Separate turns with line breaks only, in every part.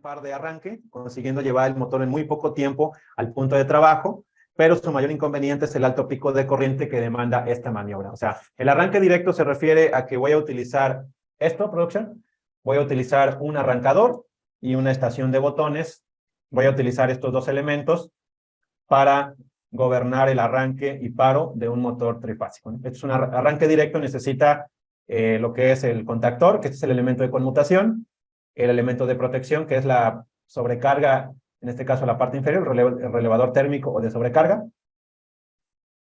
par de arranque, consiguiendo llevar el motor en muy poco tiempo al punto de trabajo, pero su mayor inconveniente es el alto pico de corriente que demanda esta maniobra. O sea, el arranque directo se refiere a que voy a utilizar esto, producción, voy a utilizar un arrancador y una estación de botones, voy a utilizar estos dos elementos para gobernar el arranque y paro de un motor trifásico. Este es un arranque directo, necesita lo que es el contactor, que este es el elemento de conmutación, el elemento de protección, que es la sobrecarga, en este caso la parte inferior, el relevador térmico o de sobrecarga,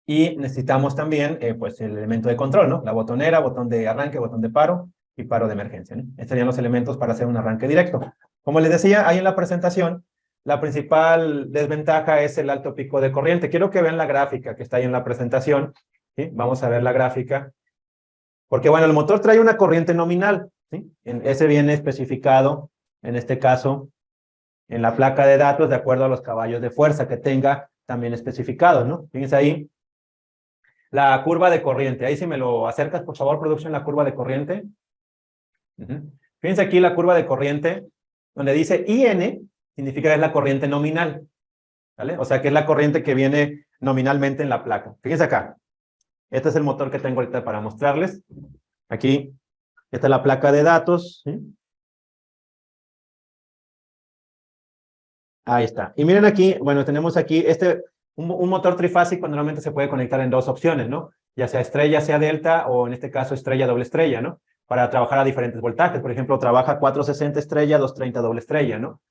y necesitamos también pues el elemento de control, ¿no? La botonera, botón de arranque, botón de paro y paro de emergencia, ¿no? Estos serían los elementos para hacer un arranque directo. Como les decía, ahí en la presentación, la principal desventaja es el alto pico de corriente. Quiero que vean la gráfica que está ahí en la presentación, ¿sí? Vamos a ver la gráfica. Porque, bueno, el motor trae una corriente nominal, ¿sí? Ese viene especificado, en este caso, en la placa de datos, de acuerdo a los caballos de fuerza que tenga también especificados, ¿no? Fíjense ahí, la curva de corriente. Ahí si me lo acercas, por favor, producción, la curva de corriente. Fíjense aquí la curva de corriente, donde dice IN, significa que es la corriente nominal, ¿vale? O sea, que es la corriente que viene nominalmente en la placa. Fíjense acá. Este es el motor que tengo ahorita para mostrarles. Aquí, esta es la placa de datos, ¿sí? Ahí está. Y miren aquí, bueno, tenemos aquí un motor trifásico normalmente se puede conectar en dos opciones, ¿no? Ya sea estrella, sea delta, o en este caso estrella, doble estrella, ¿no? Para trabajar a diferentes voltajes. Por ejemplo, trabaja 460 estrella, 230 doble estrella, ¿no?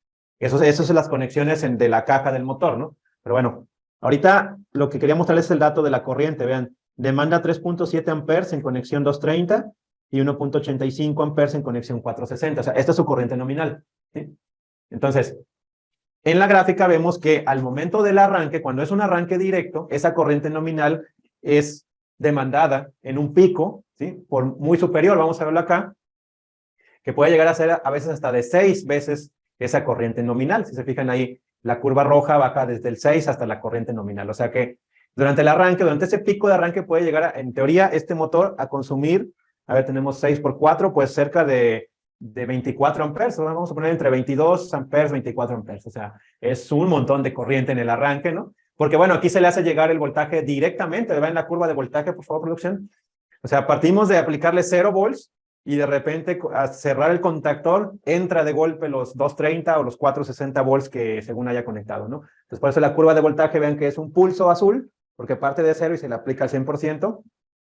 Eso son las conexiones de la caja del motor, ¿no? Pero bueno, ahorita lo que quería mostrarles es el dato de la corriente. Vean, demanda 3.7 amperes en conexión 230 y 1.85 amperes en conexión 460. O sea, esta es su corriente nominal, ¿sí? Entonces, en la gráfica vemos que al momento del arranque, cuando es un arranque directo, esa corriente nominal es demandada en un pico, ¿sí? Por muy superior, vamos a verlo acá, que puede llegar a ser a veces hasta de 6 veces esa corriente nominal. Si se fijan ahí, la curva roja baja desde el 6 hasta la corriente nominal. O sea que durante el arranque, durante ese pico de arranque puede llegar, en teoría, este motor a consumir, a ver, tenemos 6 por 4, pues cerca de 24 amperes, vamos a poner entre 22 amperes, 24 amperes, o sea, es un montón de corriente en el arranque, ¿no? Porque bueno, aquí se le hace llegar el voltaje directamente, ¿ven la curva de voltaje, por favor, producción? O sea, partimos de aplicarle 0 volts y de repente a cerrar el contactor entra de golpe los 230 o los 460 volts que según haya conectado, ¿no? Entonces, por eso la curva de voltaje, vean que es un pulso azul, porque parte de 0 y se le aplica al 100%,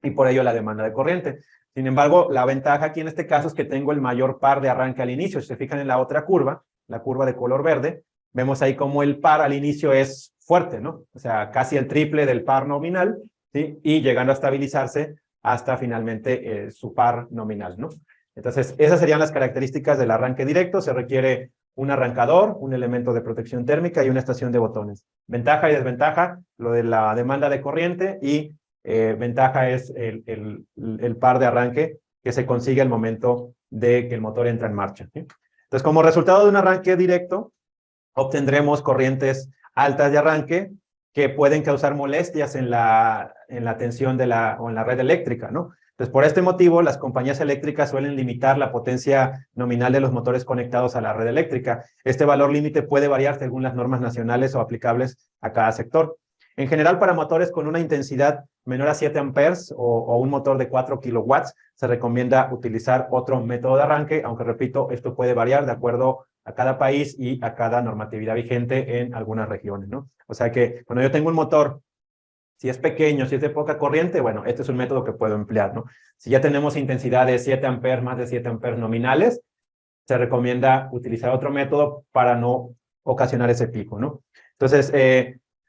y por ello la demanda de corriente. Sin embargo, la ventaja aquí en este caso es que tengo el mayor par de arranque al inicio. Si se fijan en la otra curva, la curva de color verde, vemos ahí como el par al inicio es fuerte, ¿no? O sea, casi el triple del par nominal, ¿sí? Y llegando a estabilizarse hasta finalmente su par nominal, ¿no? Entonces, esas serían las características del arranque directo. Se requiere un arrancador, un elemento de protección térmica y una estación de botones. Ventaja y desventaja, lo de la demanda de corriente y ventaja es el par de arranque que se consigue al momento de que el motor entra en marcha, ¿sí? Entonces, como resultado de un arranque directo, obtendremos corrientes altas de arranque que pueden causar molestias en la tensión o en la red eléctrica, ¿no? Entonces, por este motivo, las compañías eléctricas suelen limitar la potencia nominal de los motores conectados a la red eléctrica. Este valor límite puede variar según las normas nacionales o aplicables a cada sector. En general, para motores con una intensidad menor a 7 amperes o un motor de 4 kilowatts, se recomienda utilizar otro método de arranque, aunque repito, esto puede variar de acuerdo a cada país y a cada normatividad vigente en algunas regiones, ¿no? O sea que cuando yo tengo un motor, si es pequeño, si es de poca corriente, bueno, este es un método que puedo emplear, ¿no? Si ya tenemos intensidad de 7 amperes, más de 7 amperes nominales, se recomienda utilizar otro método para no ocasionar ese pico, ¿no? Entonces,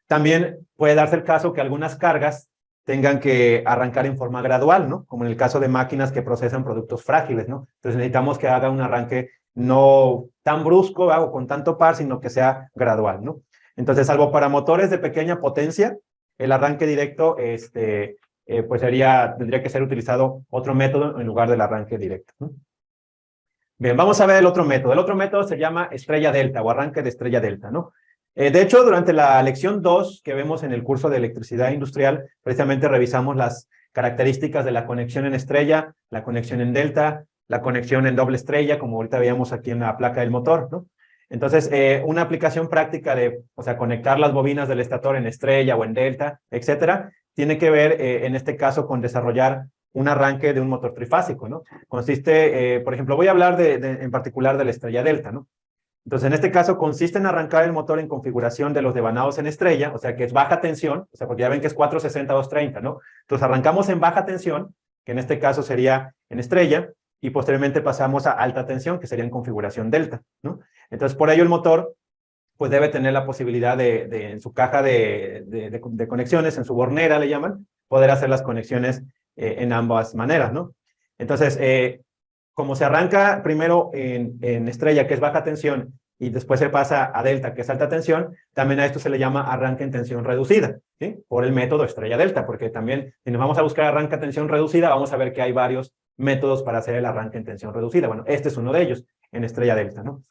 también puede darse el caso que algunas cargas tengan que arrancar en forma gradual, ¿no? Como en el caso de máquinas que procesan productos frágiles, ¿no? Entonces necesitamos que haga un arranque no tan brusco o con tanto par, sino que sea gradual, ¿no? Entonces, salvo para motores de pequeña potencia, el arranque directo, pues tendría que ser utilizado otro método en lugar del arranque directo, ¿no? Bien, vamos a ver el otro método. El otro método se llama estrella delta o arranque de estrella delta, ¿no? De hecho, durante la lección 2 que vemos en el curso de electricidad industrial, precisamente revisamos las características de la conexión en estrella, la conexión en delta, la conexión en doble estrella, como ahorita veíamos aquí en la placa del motor, ¿no? Entonces, una aplicación práctica de, o sea, conectar las bobinas del estator en estrella o en delta, etcétera, tiene que ver, en este caso, con desarrollar un arranque de un motor trifásico, ¿no? Consiste, por ejemplo, voy a hablar en particular de la estrella delta, ¿no? Entonces, en este caso, consiste en arrancar el motor en configuración de los devanados en estrella, o sea, que es baja tensión, o sea, porque ya ven que es 460-230, ¿no? Entonces, arrancamos en baja tensión, que en este caso sería en estrella, y posteriormente pasamos a alta tensión, que sería en configuración delta, ¿no? Entonces, por ello el motor, pues debe tener la posibilidad en su caja de conexiones, en su bornera le llaman, poder hacer las conexiones en ambas maneras, ¿no? Entonces, como se arranca primero en estrella, que es baja tensión, y después se pasa a delta, que es alta tensión, también a esto se le llama arranque en tensión reducida, ¿sí? Por el método estrella delta, porque también si nos vamos a buscar arranque en tensión reducida, vamos a ver que hay varios métodos para hacer el arranque en tensión reducida. Bueno, este es uno de ellos, en estrella delta, ¿no?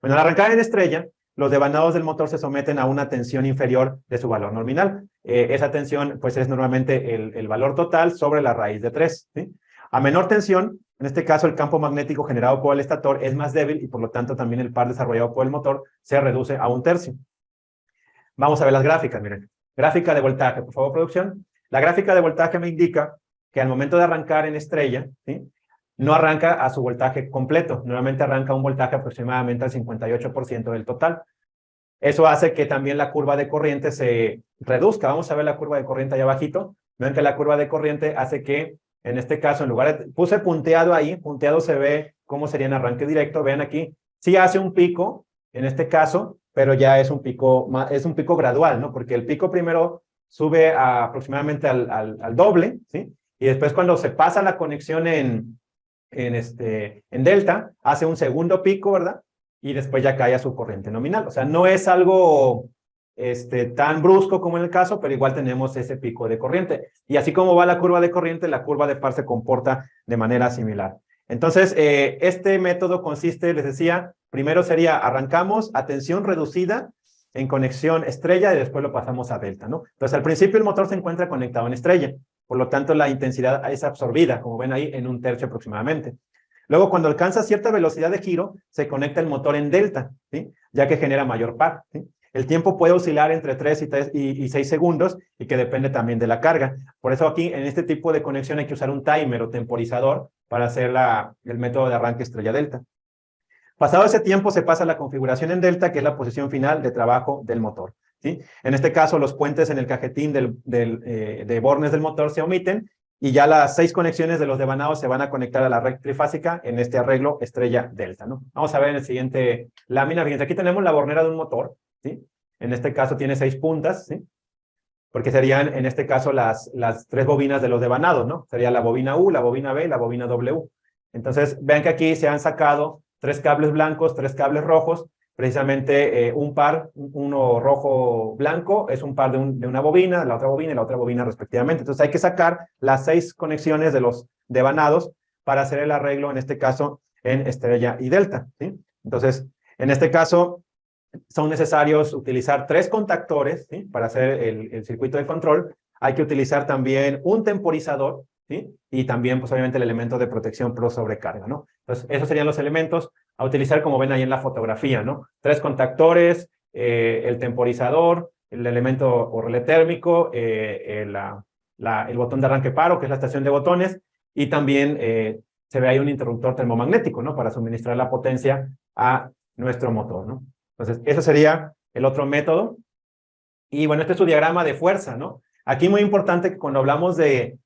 Bueno, al arrancar en estrella, los devanados del motor se someten a una tensión inferior de su valor nominal. Esa tensión, pues, es normalmente el valor total sobre la raíz de 3, ¿sí? A menor tensión, en este caso el campo magnético generado por el estator es más débil y por lo tanto también el par desarrollado por el motor se reduce a 1/3. Vamos a ver las gráficas, miren. Gráfica de voltaje, por favor, producción. La gráfica de voltaje me indica que al momento de arrancar en estrella, ¿sí?, no arranca a su voltaje completo. Normalmente arranca un voltaje aproximadamente al 58% del total. Eso hace que también la curva de corriente se reduzca. Vamos a ver la curva de corriente allá abajito. Ven que la curva de corriente hace que, en este caso, en lugar de... Puse punteado ahí. Punteado se ve cómo sería en arranque directo. Vean aquí. Sí hace un pico, en este caso, pero ya es un pico gradual, ¿no? Porque el pico primero sube aproximadamente al doble, ¿sí? Y después cuando se pasa la conexión en delta, hace un segundo pico, ¿verdad? Y después ya cae a su corriente nominal. O sea, no es algo tan brusco como en el caso, pero igual tenemos ese pico de corriente. Y así como va la curva de corriente, la curva de par se comporta de manera similar. Entonces, este método consiste, les decía, primero sería arrancamos a tensión reducida en conexión estrella y después lo pasamos a delta, ¿no? Entonces, al principio el motor se encuentra conectado en estrella. Por lo tanto, la intensidad es absorbida, como ven ahí, en 1/3 aproximadamente. Luego, cuando alcanza cierta velocidad de giro, se conecta el motor en delta, ¿sí?, ya que genera mayor par, ¿sí? El tiempo puede oscilar entre 3 y 6 segundos y que depende también de la carga. Por eso aquí, en este tipo de conexión, hay que usar un timer o temporizador para hacer el método de arranque estrella delta. Pasado ese tiempo, se pasa a la configuración en delta, que es la posición final de trabajo del motor, ¿sí? En este caso, los puentes en el cajetín de bornes del motor se omiten y ya las 6 conexiones de los devanados se van a conectar a la red trifásica en este arreglo estrella delta, ¿no? Vamos a ver en el siguiente lámina. Fíjense, aquí tenemos la bornera de un motor, ¿sí? En este caso tiene 6 puntas, ¿sí? Porque serían, en este caso, las 3 bobinas de los devanados, ¿no? Sería la bobina U, la bobina B y la bobina W. Entonces, vean que aquí se han sacado 3 cables blancos, 3 cables rojos, precisamente un par, uno rojo blanco, es un par de una bobina, la otra bobina y la otra bobina respectivamente. Entonces hay que sacar las 6 conexiones de los devanados para hacer el arreglo, en este caso, en estrella y delta, ¿sí? Entonces, en este caso, son necesarios utilizar 3 contactores, ¿sí?, para hacer el circuito de control. Hay que utilizar también un temporizador, ¿sí?, y también, pues, obviamente, el elemento de protección pro sobrecarga, ¿no? Entonces, esos serían los elementos a utilizar, como ven ahí en la fotografía, ¿no? 3 contactores, el temporizador, el elemento o relé térmico, el botón de arranque paro, que es la estación de botones, y también se ve ahí un interruptor termomagnético, ¿no?, para suministrar la potencia a nuestro motor, ¿no? Entonces, ese sería el otro método. Y bueno, este es su diagrama de fuerza, ¿no? Aquí muy importante que cuando hablamos de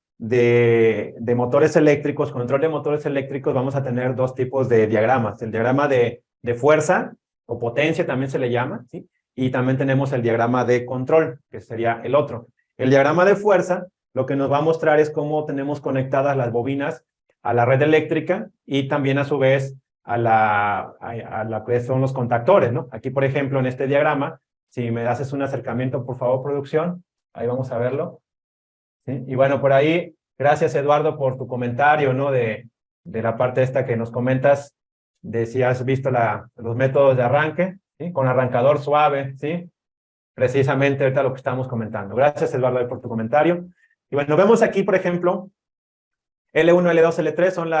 motores eléctricos, control de motores eléctricos, vamos a tener 2 tipos de diagramas. El diagrama de fuerza o potencia también se le llama, ¿sí? Y también tenemos el diagrama de control, que sería el otro. El diagrama de fuerza lo que nos va a mostrar es cómo tenemos conectadas las bobinas a la red eléctrica y también a su vez a la que son los contactores, ¿no? Aquí, por ejemplo, en este diagrama, si me haces un acercamiento, por favor, producción, ahí vamos a verlo, ¿sí? Y bueno, por ahí, gracias, Eduardo, por tu comentario, ¿no?, de la parte esta que nos comentas, de si has visto los métodos de arranque, ¿sí?, con arrancador suave, ¿sí? Precisamente ahorita lo que estamos comentando. Gracias, Eduardo, por tu comentario. Y bueno, vemos aquí, por ejemplo, L1, L2, L3 son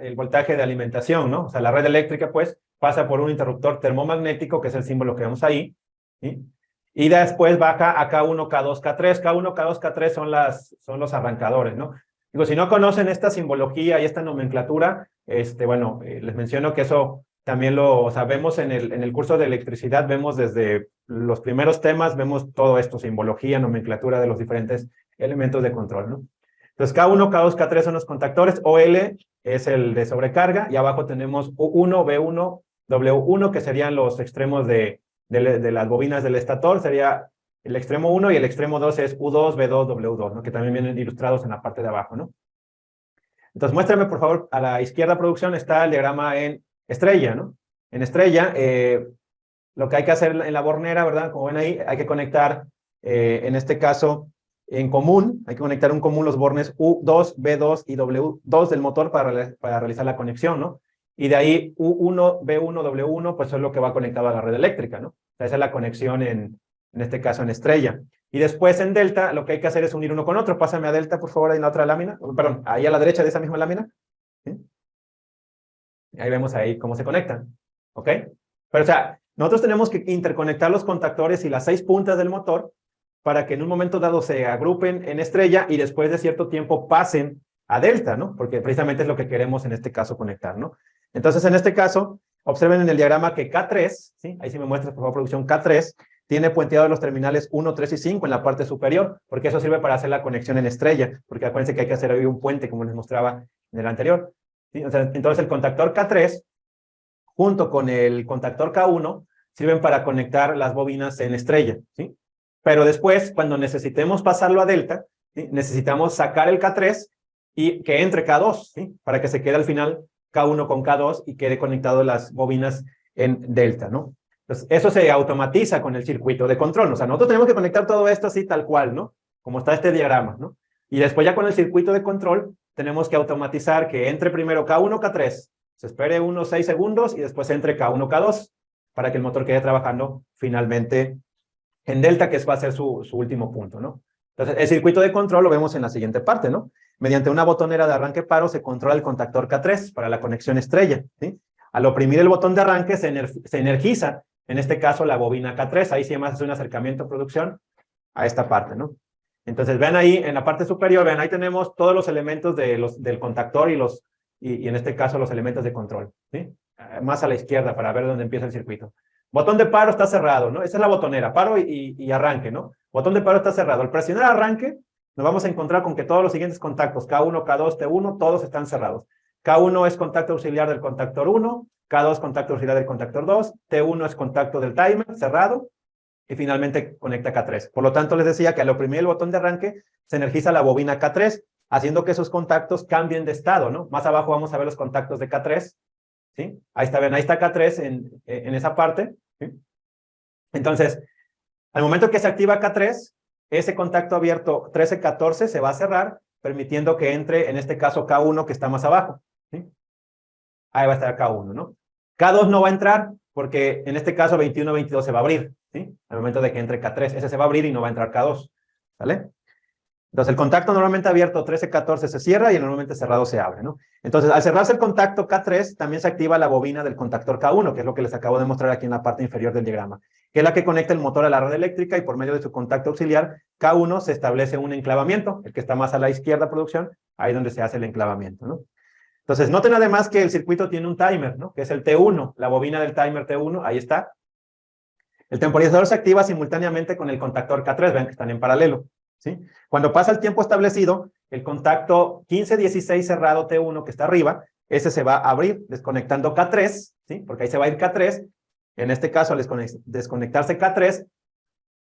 el voltaje de alimentación, ¿no? O sea, la red eléctrica, pues, pasa por un interruptor termomagnético, que es el símbolo que vemos ahí, ¿sí? Y después baja a K1, K2, K3. K1, K2, K3 son los arrancadores, ¿no? Digo, si no conocen esta simbología y esta nomenclatura, bueno, les menciono que eso también lo sabemos en el curso de electricidad, vemos desde los primeros temas, vemos todo esto, simbología, nomenclatura de los diferentes elementos de control, ¿no? Entonces, K1, K2, K3 son los contactores, OL es el de sobrecarga, y abajo tenemos U1, B1, W1, que serían los extremos de las bobinas del estator, sería el extremo 1 y el extremo 2 es U2, B2, W2, ¿no? Que también vienen ilustrados en la parte de abajo, ¿no? Entonces, muéstrame, por favor, a la izquierda, producción, está el diagrama en estrella, ¿no? En estrella, lo que hay que hacer en la bornera, ¿verdad? Como ven ahí, hay que conectar, en este caso, en común, hay que conectar en común los bornes U2, B2 y W2 del motor para realizar la conexión, ¿no? Y de ahí U1, B1, W1, pues es lo que va conectado a la red eléctrica, ¿no? O sea, esa es la conexión en este caso en estrella. Y después en delta, lo que hay que hacer es unir uno con otro. Pásame a delta, por favor, ahí en la otra lámina. Perdón, ahí a la derecha de esa misma lámina. ¿Sí? Ahí vemos ahí cómo se conectan. ¿Ok? Pero, o sea, nosotros tenemos que interconectar los contactores y las 6 puntas del motor para que en un momento dado se agrupen en estrella y después de cierto tiempo pasen a delta, ¿no? Porque precisamente es lo que queremos en este caso conectar, ¿no? Entonces, en este caso, observen en el diagrama que K3, ¿sí? Ahí sí me muestras, por favor, producción, K3, tiene puenteados los terminales 1, 3 y 5 en la parte superior, porque eso sirve para hacer la conexión en estrella, porque acuérdense que hay que hacer ahí un puente, como les mostraba en el anterior. ¿Sí? O sea, entonces, el contactor K3, junto con el contactor K1, sirven para conectar las bobinas en estrella, ¿sí? Pero después, cuando necesitemos pasarlo a delta, ¿sí? Necesitamos sacar el K3 y que entre K2, ¿sí? Para que se quede al final K1 con K2 y quede conectado las bobinas en delta, ¿no? Entonces, eso se automatiza con el circuito de control. O sea, nosotros tenemos que conectar todo esto así tal cual, ¿no? Como está este diagrama, ¿no? Y después ya con el circuito de control tenemos que automatizar que entre primero K1, K3, se espere unos 6 segundos y después entre K1, K2 para que el motor quede trabajando finalmente en delta, que va a ser su último punto, ¿no? Entonces, el circuito de control lo vemos en la siguiente parte, ¿no? Mediante una botonera de arranque paro se controla el contactor K3 para la conexión estrella, ¿sí? Al oprimir el botón de arranque se energiza, en este caso, la bobina K3. Ahí sí además hace un acercamiento producción a esta parte, ¿no? Entonces, vean ahí, en la parte superior, vean, ahí tenemos todos los elementos del contactor y en este caso los elementos de control, ¿sí? Más a la izquierda para ver dónde empieza el circuito. Botón de paro está cerrado, ¿no? Esa es la botonera, paro y arranque, ¿no? Botón de paro está cerrado. Al presionar arranque, nos vamos a encontrar con que todos los siguientes contactos, K1, K2, T1, todos están cerrados. K1 es contacto auxiliar del contactor 1, K2 contacto auxiliar del contactor 2, T1 es contacto del timer, cerrado, y finalmente conecta K3. Por lo tanto, les decía que al oprimir el botón de arranque, se energiza la bobina K3, haciendo que esos contactos cambien de estado, ¿no? Más abajo vamos a ver los contactos de K3, ¿sí? Ahí está, ven, ahí está K3 en esa parte, ¿sí? Entonces, al momento que se activa K3, ese contacto abierto 13-14 se va a cerrar, permitiendo que entre, en este caso, K1, que está más abajo, ¿sí? Ahí va a estar K1, ¿no? K2 no va a entrar, porque en este caso 21-22 se va a abrir, ¿sí? Al momento de que entre K3, ese se va a abrir y no va a entrar K2, ¿vale? Entonces, el contacto normalmente abierto 13-14 se cierra y el normalmente cerrado se abre, ¿no? Entonces, al cerrarse el contacto K3, también se activa la bobina del contactor K1, que es lo que les acabo de mostrar aquí en la parte inferior del diagrama, que es la que conecta el motor a la red eléctrica y por medio de su contacto auxiliar, K1 se establece un enclavamiento, el que está más a la izquierda, producción, ahí donde se hace el enclavamiento, ¿no? Entonces, noten además que el circuito tiene un timer, ¿no? Que es el T1, la bobina del timer T1, ahí está. El temporizador se activa simultáneamente con el contactor K3, ven que están en paralelo, ¿sí? Cuando pasa el tiempo establecido, el contacto 15-16 cerrado T1 que está arriba, ese se va a abrir desconectando K3, ¿sí? Porque ahí se va a ir K3. En este caso, al desconectarse K3,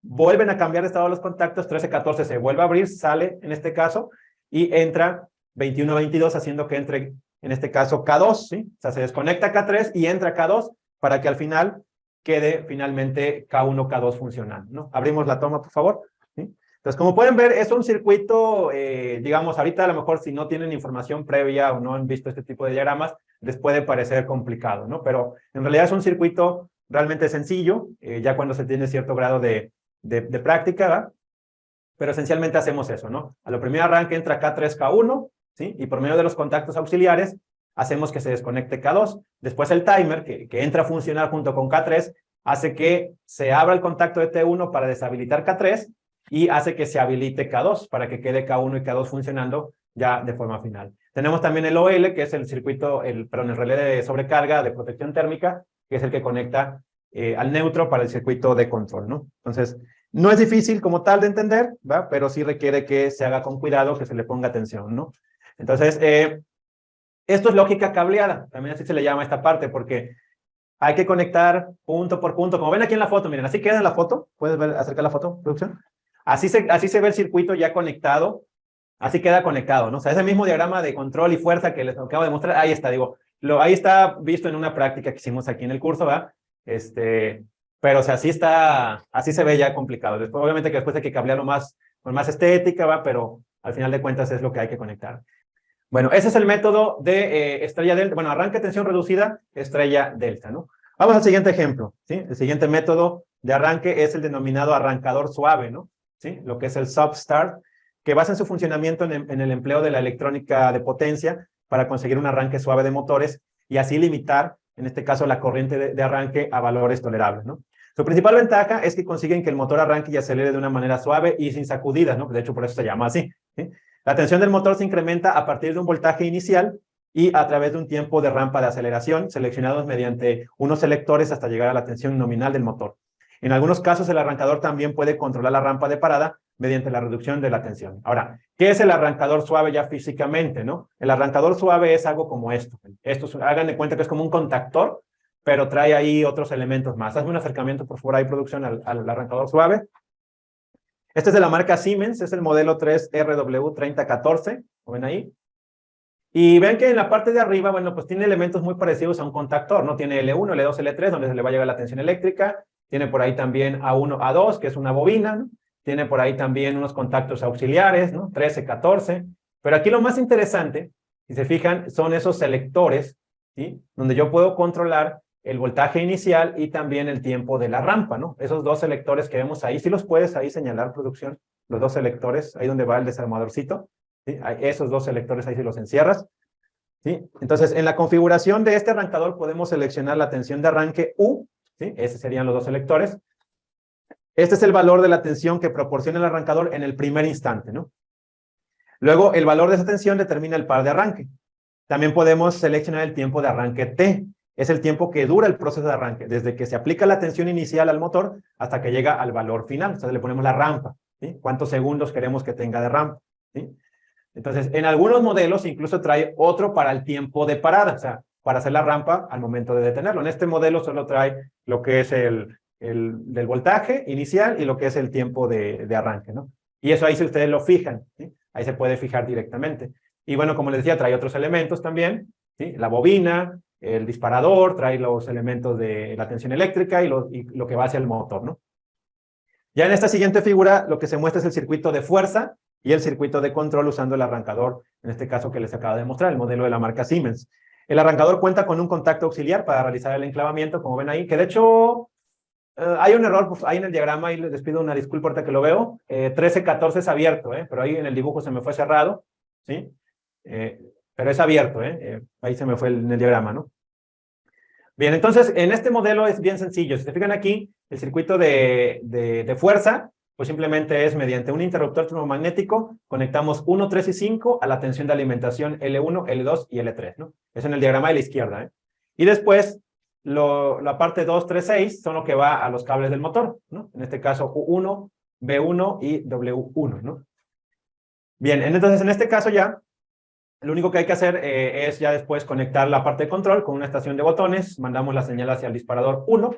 vuelven a cambiar de estado los contactos, 13-14 se vuelve a abrir, sale en este caso, y entra 21-22 haciendo que entre, en este caso, K2, ¿sí? O sea, se desconecta K3 y entra K2 para que al final quede finalmente K1, K2 funcionando, ¿no? Abrimos la toma, por favor, ¿sí? Entonces, como pueden ver, es un circuito, digamos, ahorita a lo mejor si no tienen información previa o no han visto este tipo de diagramas, les puede parecer complicado, ¿no? Pero en realidad es un circuito realmente sencillo, ya cuando se tiene cierto grado de práctica, ¿verdad? Pero esencialmente hacemos eso, ¿no? A lo primero arranque entra K3, K1, ¿sí? Y por medio de los contactos auxiliares, hacemos que se desconecte K2. Después el timer, que entra a funcionar junto con K3, hace que se abra el contacto de T1 para deshabilitar K3 y hace que se habilite K2 para que quede K1 y K2 funcionando ya de forma final. Tenemos también el OL, que es el circuito, el relé de sobrecarga de protección térmica, que es el que conecta al neutro para el circuito de control, ¿no? Entonces, no es difícil como tal de entender, ¿va? Pero sí requiere que se haga con cuidado, que se le ponga atención, ¿no? Entonces, esto es lógica cableada, también así se le llama a esta parte, porque hay que conectar punto por punto. Como ven aquí en la foto, miren, así queda en la foto. ¿Puedes ver, acercar la foto, producción? Así se ve el circuito ya conectado. Así queda conectado, ¿no? O sea, ese mismo diagrama de control y fuerza que les acabo de mostrar, ahí está, digo, ahí está visto en una práctica que hicimos aquí en el curso, ¿va? Pero, o sea, así está, así se ve ya complicado. Después, obviamente que después hay que cablearlo más, con más estética, ¿va? Pero al final de cuentas es lo que hay que conectar. Bueno, ese es el método de estrella delta, bueno, arranque tensión reducida, estrella delta, ¿no? Vamos al siguiente ejemplo, ¿sí? El siguiente método de arranque es el denominado arrancador suave, ¿no? ¿Sí? Lo que es el soft start, que basa en su funcionamiento en el empleo de la electrónica de potencia para conseguir un arranque suave de motores y así limitar, en este caso, la corriente de arranque a valores tolerables, ¿no? Su principal ventaja es que consiguen que el motor arranque y acelere de una manera suave y sin sacudidas, ¿no? De hecho, por eso se llama así, ¿sí? La tensión del motor se incrementa a partir de un voltaje inicial y a través de un tiempo de rampa de aceleración seleccionados mediante unos selectores hasta llegar a la tensión nominal del motor. En algunos casos, el arrancador también puede controlar la rampa de parada mediante la reducción de la tensión. Ahora, ¿qué es el arrancador suave ya físicamente, no? El arrancador suave es algo como esto. Hagan de cuenta que es como un contactor, pero trae ahí otros elementos más. Hazme un acercamiento, por favor, ahí, producción, al arrancador suave. Este es de la marca Siemens, es el modelo 3RW3014, ¿lo ven ahí? Y ven que en la parte de arriba, bueno, pues tiene elementos muy parecidos a un contactor, ¿no? Tiene L1, L2, L3, donde se le va a llegar la tensión eléctrica. Tiene por ahí también A1, A2, que es una bobina, ¿no? Tiene por ahí también unos contactos auxiliares, ¿no? 13, 14. Pero aquí lo más interesante, si se fijan, son esos selectores, ¿sí? Donde yo puedo controlar el voltaje inicial y también el tiempo de la rampa, ¿no? Esos dos selectores que vemos ahí, si los puedes ahí señalar, producción, los dos selectores, ahí donde va el desarmadorcito, ¿sí? Esos dos selectores ahí si los encierras, ¿sí? Entonces, en la configuración de este arrancador podemos seleccionar la tensión de arranque U, ¿sí? Esos serían los dos selectores. Este es el valor de la tensión que proporciona el arrancador en el primer instante, ¿no? Luego, el valor de esa tensión determina el par de arranque. También podemos seleccionar el tiempo de arranque T. Es el tiempo que dura el proceso de arranque, desde que se aplica la tensión inicial al motor hasta que llega al valor final. O sea, le ponemos la rampa, ¿sí? ¿Cuántos segundos queremos que tenga de rampa? ¿Sí? Entonces, en algunos modelos incluso trae otro para el tiempo de parada, o sea, para hacer la rampa al momento de detenerlo. En este modelo solo trae lo que es del voltaje inicial y lo que es el tiempo de arranque, ¿no? Y eso ahí si ustedes lo fijan, ¿sí? Ahí se puede fijar directamente. Y bueno, como les decía, trae otros elementos también, ¿sí? La bobina, el disparador, trae los elementos de la tensión eléctrica y lo que va hacia el motor, ¿no? Ya en esta siguiente figura, lo que se muestra es el circuito de fuerza y el circuito de control usando el arrancador, en este caso que les acabo de mostrar, el modelo de la marca Siemens. El arrancador cuenta con un contacto auxiliar para realizar el enclavamiento, como ven ahí, que de hecho hay un error pues, ahí en el diagrama, y les pido una disculpa ahorita que lo veo. 13-14 es abierto, pero ahí en el dibujo se me fue cerrado, ¿sí? Pero es abierto, ahí se me fue en el diagrama, ¿no? Bien, entonces, en este modelo es bien sencillo. Si se fijan aquí, el circuito de fuerza, pues simplemente es mediante un interruptor termomagnético, conectamos 1, 3 y 5 a la tensión de alimentación L1, L2 y L3, ¿no? Es en el diagrama de la izquierda, Y después, la parte 2, 3, 6 son lo que va a los cables del motor, ¿no? En este caso, U1, B1 y W1, ¿no? Bien, entonces en este caso ya, lo único que hay que hacer es ya después conectar la parte de control con una estación de botones, mandamos la señal hacia el disparador 1,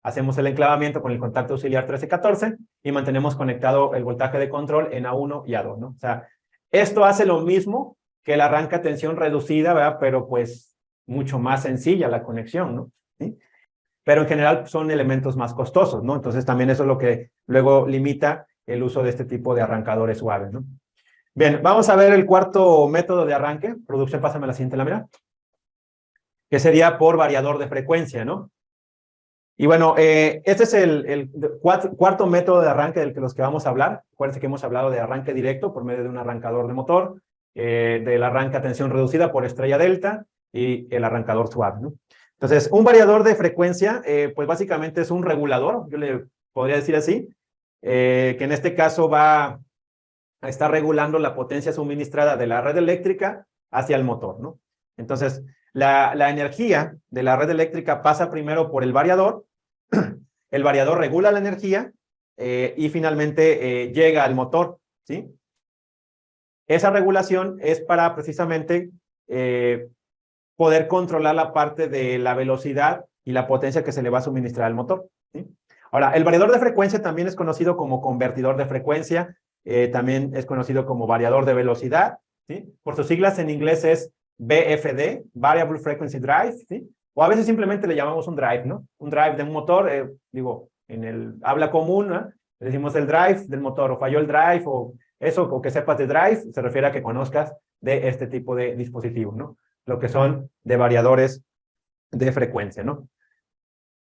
hacemos el enclavamiento con el contacto auxiliar 13-14 y mantenemos conectado el voltaje de control en A1 y A2, ¿no? O sea, esto hace lo mismo que el arranque a tensión reducida, ¿verdad? Pero pues mucho más sencilla la conexión, ¿no? ¿Sí? Pero en general son elementos más costosos, ¿no? Entonces también eso es lo que luego limita el uso de este tipo de arrancadores suaves, ¿no? Bien, vamos a ver el cuarto método de arranque. Producción, pásame la siguiente lámina. Que sería por variador de frecuencia, ¿no? Y bueno, este es el cuarto método de arranque del que los que vamos a hablar. Acuérdense que hemos hablado de arranque directo por medio de un arrancador de motor, del arranque a tensión reducida por estrella delta y el arrancador suave, ¿no? Entonces, un variador de frecuencia, pues básicamente es un regulador, yo le podría decir así, que en este caso va a estar regulando la potencia suministrada de la red eléctrica hacia el motor, ¿no? Entonces, la energía de la red eléctrica pasa primero por el variador, el variador regula la energía y finalmente llega al motor, ¿sí? Esa regulación es para precisamente poder controlar la parte de la velocidad y la potencia que se le va a suministrar al motor, ¿sí? Ahora, el variador de frecuencia también es conocido como convertidor de frecuencia, también es conocido como variador de velocidad, ¿sí? Por sus siglas en inglés es VFD, Variable Frequency Drive, ¿sí? O a veces simplemente le llamamos un drive, ¿no? Un drive de un motor, digo, en el habla común, ¿no? Le decimos el drive del motor, o falló el drive, o eso, o que sepas de drive, se refiere a que conozcas de este tipo de dispositivos, ¿no? Lo que son de variadores de frecuencia, ¿no?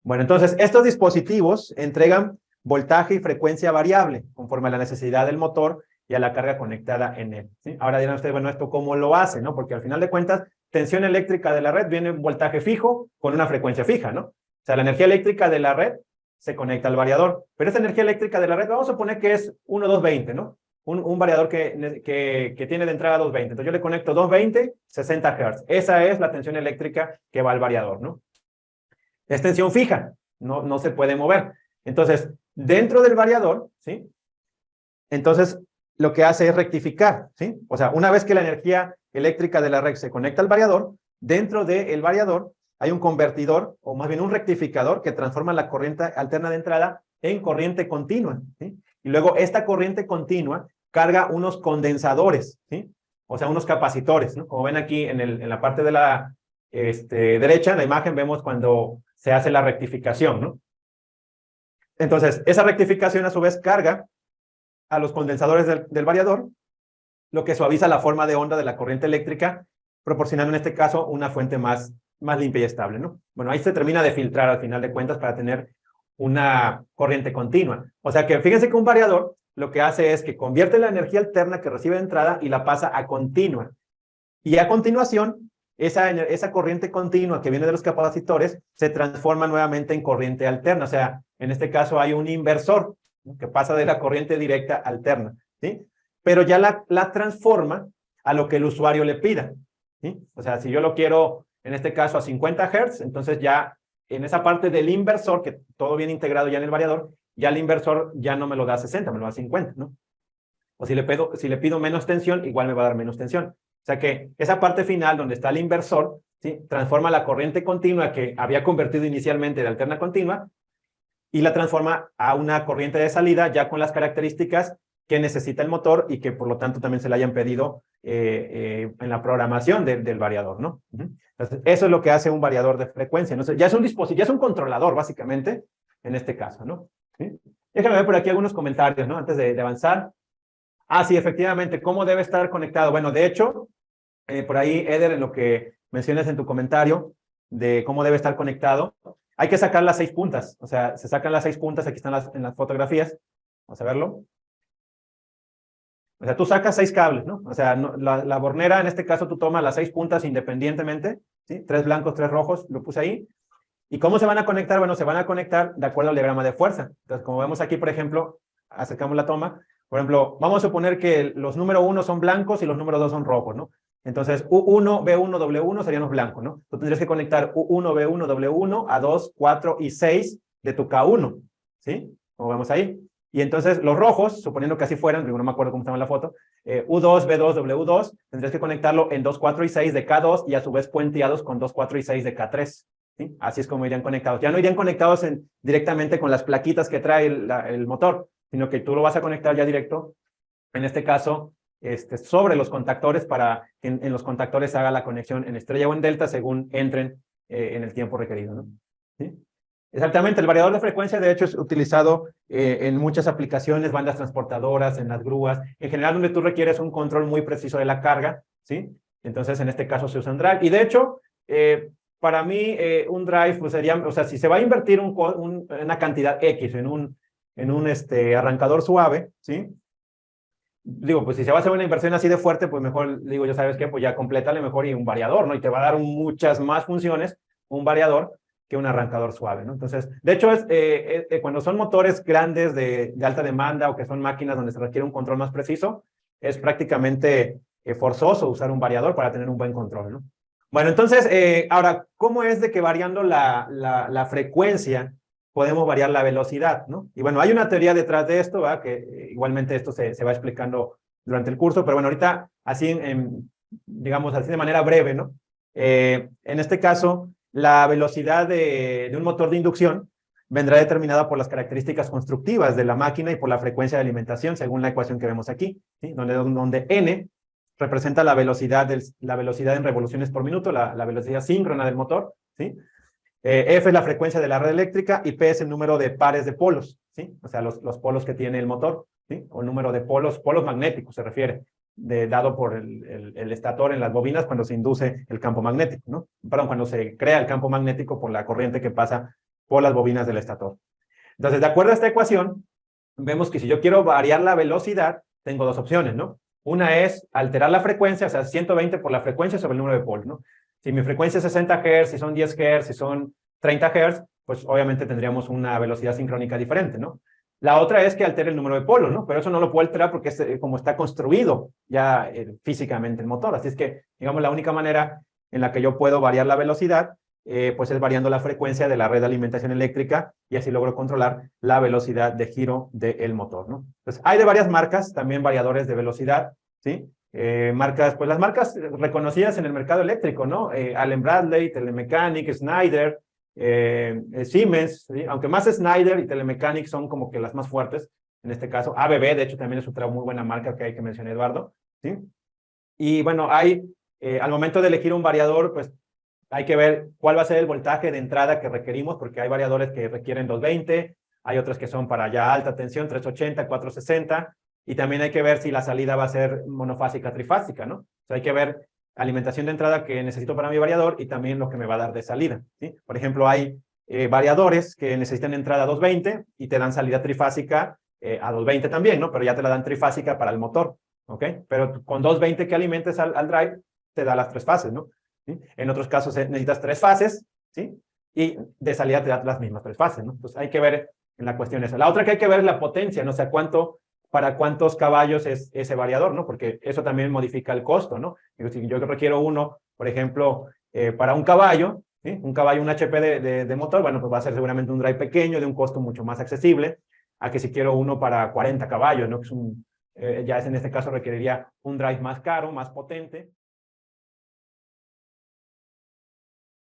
Bueno, entonces, estos dispositivos entregan voltaje y frecuencia variable conforme a la necesidad del motor y a la carga conectada en él, ¿sí? Ahora dirán ustedes, bueno, ¿esto cómo lo hace, no? Porque al final de cuentas, tensión eléctrica de la red viene un voltaje fijo con una frecuencia fija, ¿no? O sea, la energía eléctrica de la red se conecta al variador, pero esa energía eléctrica de la red, vamos a suponer que es 1,220, ¿no? Un variador que tiene de entrada 220. Entonces yo le conecto 220, 60 Hz. Esa es la tensión eléctrica que va al variador, ¿no? Es tensión fija, no se puede mover. Entonces, dentro del variador, ¿sí? Entonces, lo que hace es rectificar, ¿sí? O sea, una vez que la energía eléctrica de la red se conecta al variador, dentro del variador hay un convertidor, o más bien un rectificador, que transforma la corriente alterna de entrada en corriente continua, ¿sí? Y luego esta corriente continua carga unos condensadores, ¿sí? O sea, unos capacitores, ¿no? Como ven aquí en la parte de la derecha, en la imagen, vemos cuando se hace la rectificación, ¿no? Entonces, esa rectificación a su vez carga a los condensadores del variador, lo que suaviza la forma de onda de la corriente eléctrica, proporcionando en este caso una fuente más limpia y estable, ¿no? Bueno, ahí se termina de filtrar al final de cuentas para tener una corriente continua. O sea que fíjense que un variador lo que hace es que convierte la energía alterna que recibe de entrada y la pasa a continua. Y a continuación, esa corriente continua que viene de los capacitores se transforma nuevamente en corriente alterna. O sea, en este caso hay un inversor, ¿no? Que pasa de la corriente directa a alterna, ¿sí? Pero ya la transforma a lo que el usuario le pida, ¿sí? O sea, si yo lo quiero, en este caso, a 50 Hz, entonces ya en esa parte del inversor, que todo viene integrado ya en el variador, ya el inversor ya no me lo da a 60, me lo da a 50, ¿no? O si le pido menos tensión, igual me va a dar menos tensión. O sea que esa parte final donde está el inversor, ¿sí? Transforma la corriente continua que había convertido inicialmente de alterna continua y la transforma a una corriente de salida ya con las características que necesita el motor y que por lo tanto también se le hayan pedido en la programación del variador, ¿no? Entonces, eso es lo que hace un variador de frecuencia, ¿no? Ya es un dispositivo, ya es un controlador básicamente en este caso, ¿no? ¿Sí? Déjame ver por aquí algunos comentarios, ¿no? Antes de avanzar. Ah, sí, efectivamente, ¿cómo debe estar conectado? Bueno, de hecho, por ahí, Eder, en lo que mencionas en tu comentario de cómo debe estar conectado, hay que sacar las 6 puntas. O sea, se sacan las 6 puntas, aquí están en las fotografías. Vamos a verlo. O sea, tú sacas 6 cables, ¿no? O sea, la bornera, en este caso, tú tomas las 6 puntas independientemente, ¿sí? 3 blancos, 3 rojos, lo puse ahí. ¿Y cómo se van a conectar? Bueno, se van a conectar de acuerdo al diagrama de fuerza. Entonces, como vemos aquí, por ejemplo, acercamos la toma. Por ejemplo, vamos a suponer que los número 1 son blancos y los número 2 son rojos, ¿no? Entonces, U1, B1, W1 serían los blancos, ¿no? Tú tendrías que conectar U1, B1, W1 a 2, 4 y 6 de tu K1, ¿sí? Como vemos ahí. Y entonces, los rojos, suponiendo que así fueran, digo, no me acuerdo cómo estaba en la foto, U2, B2, W2, tendrías que conectarlo en 2, 4 y 6 de K2 y a su vez puenteados con 2, 4 y 6 de K3. ¿Sí? Así es como irían conectados. Ya no irían conectados directamente con las plaquitas que trae el motor, sino que tú lo vas a conectar ya directo, en este caso, sobre los contactores para que en los contactores se haga la conexión en estrella o en delta según entren en el tiempo requerido, ¿no? ¿Sí? Exactamente, el variador de frecuencia de hecho es utilizado en muchas aplicaciones, bandas transportadoras, en las grúas, en general donde tú requieres un control muy preciso de la carga, ¿sí? Entonces en este caso se usa un drive y de hecho para mí un drive pues sería, o sea, si se va a invertir una cantidad X en un arrancador suave, ¿sí? digo, pues si se va a hacer una inversión así de fuerte, pues mejor, digo, ya sabes qué, pues ya complétale mejor y un variador, ¿no? Y te va a dar muchas más funciones un variador que un arrancador suave, ¿no? Entonces, de hecho, cuando son motores grandes de alta demanda o que son máquinas donde se requiere un control más preciso, es prácticamente forzoso usar un variador para tener un buen control, ¿no? Bueno, entonces, ahora, ¿cómo es de que variando la frecuencia podemos variar la velocidad, ¿no? Y bueno, hay una teoría detrás de esto, ¿verdad? Que igualmente esto se va explicando durante el curso, pero bueno, ahorita así, digamos, así de manera breve, ¿no? En este caso, la velocidad de un motor de inducción vendrá determinada por las características constructivas de la máquina y por la frecuencia de alimentación, según la ecuación que vemos aquí, ¿sí? Donde n representa la velocidad en revoluciones por minuto, la velocidad síncrona del motor, ¿sí? F es la frecuencia de la red eléctrica y P es el número de pares de polos, ¿sí? O sea, los polos que tiene el motor, ¿sí? O el número de polos magnéticos se refiere, dado por el estator en las bobinas cuando se induce el campo magnético, ¿no? Perdón, cuando se crea el campo magnético por la corriente que pasa por las bobinas del estator. Entonces, de acuerdo a esta ecuación, vemos que si yo quiero variar la velocidad, tengo dos opciones, ¿no? Una es alterar la frecuencia, o sea, 120 por la frecuencia sobre el número de polos, ¿no? Si mi frecuencia es 60 Hz, si son 10 Hz, si son 30 Hz, pues obviamente tendríamos una velocidad sincrónica diferente, ¿no? La otra es que altere el número de polos, ¿no? Pero eso no lo puedo alterar porque es como está construido ya físicamente el motor. Así es que, digamos, la única manera en la que yo puedo variar la velocidad, pues es variando la frecuencia de la red de alimentación eléctrica y así logro controlar la velocidad de giro del motor, ¿no? Entonces, hay de varias marcas, también variadores de velocidad, ¿sí? Marcas, pues las marcas reconocidas en el mercado eléctrico, ¿no? Allen Bradley, Telemecanic, Schneider, Siemens, ¿sí? Aunque más Schneider y Telemecanic son como que las más fuertes, en este caso, ABB, de hecho, también es otra muy buena marca que hay que mencionar, Eduardo, ¿sí? Y bueno, al momento de elegir un variador, pues hay que ver cuál va a ser el voltaje de entrada que requerimos, porque hay variadores que requieren 220, hay otros que son para ya alta tensión, 380, 460, y también hay que ver si la salida va a ser monofásica, trifásica, ¿no? O sea, hay que ver alimentación de entrada que necesito para mi variador y también lo que me va a dar de salida, ¿sí? Por ejemplo, hay variadores que necesitan entrada a 220 y te dan salida trifásica a 220 también, ¿no? Pero ya te la dan trifásica para el motor, ¿ok? Pero con 220 que alimentes al drive, te da las tres fases, ¿no? ¿Sí? En otros casos necesitas tres fases, ¿sí? Y de salida te da las mismas tres fases, ¿no? Entonces hay que ver en la cuestión esa. La otra que hay que ver es la potencia, ¿no? O sea, para cuántos caballos es ese variador, ¿no? Porque eso también modifica el costo, ¿no? Si yo requiero uno, por ejemplo, para un caballo, ¿sí? Un caballo, un HP de motor, bueno, pues va a ser seguramente un drive pequeño, de un costo mucho más accesible, a que si quiero uno para 40 caballos, ¿no? Que es ya en este caso requeriría un drive más caro, más potente.